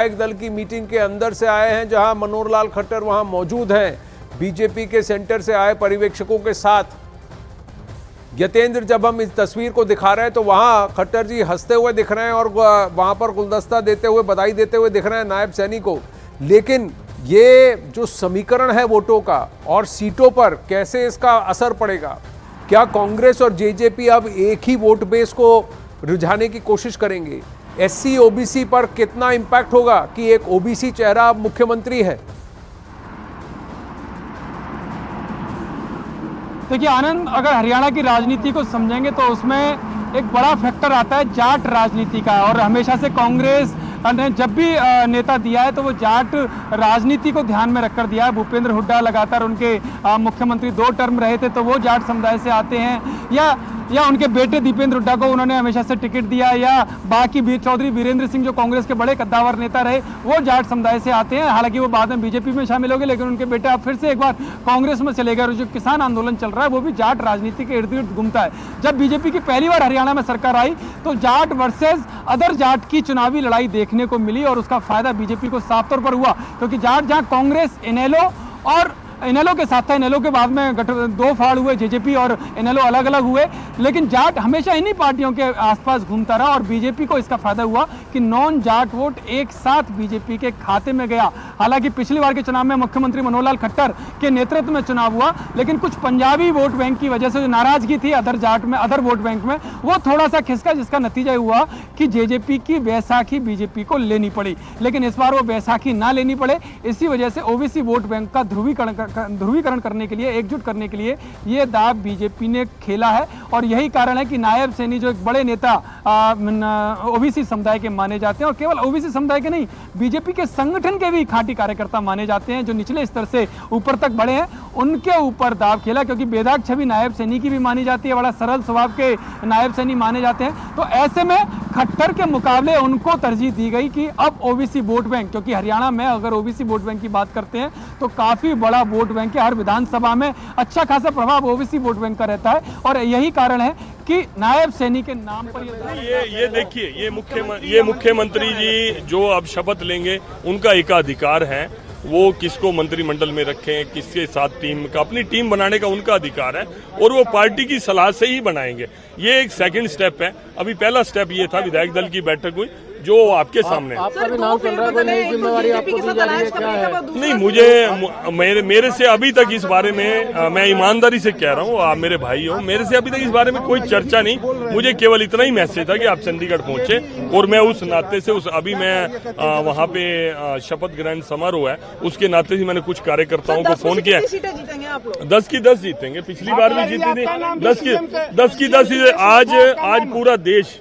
विधायक दल की मीटिंग के अंदर से आए हैं, जहां मनोहर लाल खट्टर वहां मौजूद हैं बीजेपी के सेंटर से आए पर्यवेक्षकों के साथ। यतेंद्र, जब हम इस तस्वीर को दिखा रहे हैं तो वहां खट्टर जी हंसते हुए दिख रहे हैं और वहां पर गुलदस्ता देते हुए, बधाई देते हुए दिख रहे हैं नायब सैनी को। लेकिन ये जो समीकरण है वोटों का और सीटों पर कैसे इसका असर पड़ेगा? क्या कांग्रेस और जेजेपी अब एक ही वोट बेस को रुझाने की कोशिश करेंगे? एससी ओबीसी पर कितना इंपैक्ट होगा कि एक ओबीसी चेहरा अब मुख्यमंत्री है? देखिए आनंद, अगर हरियाणा की राजनीति को समझेंगे तो उसमें एक बड़ा फैक्टर आता है जाट राजनीति का। और हमेशा से कांग्रेस ने जब भी नेता दिया है तो वो जाट राजनीति को ध्यान में रखकर दिया है। भूपेंद्र हुड्डा लगातार उनके मुख्यमंत्री 2 टर्म रहे थे, तो वो जाट समुदाय से आते हैं, या उनके बेटे दीपेंद्र हुड्डा को उन्होंने हमेशा से टिकट दिया, या बाकी चौधरी वीरेंद्र सिंह जो कांग्रेस के बड़े कद्दावर नेता रहे वो जाट समुदाय से आते हैं। हालांकि वो बाद में बीजेपी में शामिल हो गए, लेकिन उनके बेटे अब फिर से एक बार कांग्रेस में चले गए। और जो किसान आंदोलन चल रहा है वो भी जाट राजनीति के इर्द गिर्द घूमता है। जब बीजेपी की पहली बार हरियाणा में सरकार आई तो जाट वर्सेज अदर जाट की चुनावी लड़ाई देखने को मिली, और उसका फायदा बीजेपी को साफ तौर पर हुआ, क्योंकि जाट जहां कांग्रेस इनेलो के साथ था, इनेलो के बाद में 2 फाड़ हुए, जेजेपी और इनेलो अलग अलग हुए, लेकिन जाट हमेशा इन्हीं पार्टियों के आसपास घूमता रहा। और बीजेपी को इसका फायदा हुआ कि नॉन जाट वोट एक साथ बीजेपी के खाते में गया। हालांकि पिछली बार के चुनाव में मुख्यमंत्री मनोहर लाल खट्टर के नेतृत्व में चुनाव हुआ, लेकिन कुछ पंजाबी वोट बैंक की वजह से जो नाराजगी थी अदर वोट बैंक में, वो थोड़ा सा खिसका, जिसका नतीजा हुआ कि जेजेपी की बैसाखी बीजेपी को लेनी पड़ी। लेकिन इस बार वो बैसाखी ना लेनी पड़े, इसी वजह से ओबीसी वोट बैंक का ध्रुवीकरण करने के लिए, एकजुट करने के लिए ये दाव बीजेपी ने खेला है। और यही कारण है कि नायब सैनी जो एक बड़े नेता ओबीसी समुदाय के माने जाते हैं, और केवल ओबीसी समुदाय के नहीं, बीजेपी के संगठन के भी खाटी कार्यकर्ता माने जाते हैं, जो निचले स्तर से ऊपर तक बढ़े हैं, उनके ऊपर दाव खेला। क्योंकि बेदाग छवि नायब सैनी की भी मानी जाती है, बड़ा सरल स्वभाव के नायब सैनी माने जाते हैं। तो ऐसे में खट्टर के मुकाबले उनको तरजीह दी गई कि अब ओबीसी वोट बैंक, क्योंकि हरियाणा में अगर ओबीसी वोट बैंक की बात करते हैं तो काफी बड़ा वोट बैंक है, हर विधानसभा में अच्छा खासा प्रभाव ओबीसी वोट बैंक का रहता है। और यही कारण है कि नायब सैनी के नाम पर ये देखिए, ये मुख्यमंत्री जी जो अब शपथ लेंगे, उनका एकाधिकार है, वो किसको मंत्रिमंडल में रखें, किसके साथ टीम का, अपनी टीम बनाने का उनका अधिकार है, और वो पार्टी की सलाह से ही बनाएंगे। ये एक सेकंड स्टेप है। अभी पहला स्टेप ये था, विधायक दल की बैठक हुई जो आपके सामने। आपका भी नाम चल रहा है, कोई नई जिम्मेवारी आपको दी जा रही है, क्या है? नहीं, मेरे से अभी तक इस बारे में, मैं ईमानदारी से कह रहा हूँ, आप मेरे भाई हो, मेरे से अभी तक इस बारे में कोई चर्चा नहीं। मुझे केवल इतना ही मैसेज था कि आप चंडीगढ़ पहुंचे, और मैं उस नाते से अभी मैं वहाँ पे शपथ ग्रहण समारोह है, उसके नाते से मैंने कुछ कार्यकर्ताओं को फोन किया। 10 की 10 जीतेंगे, पिछली बार भी जीती थी, 10 की 10। आज पूरा देश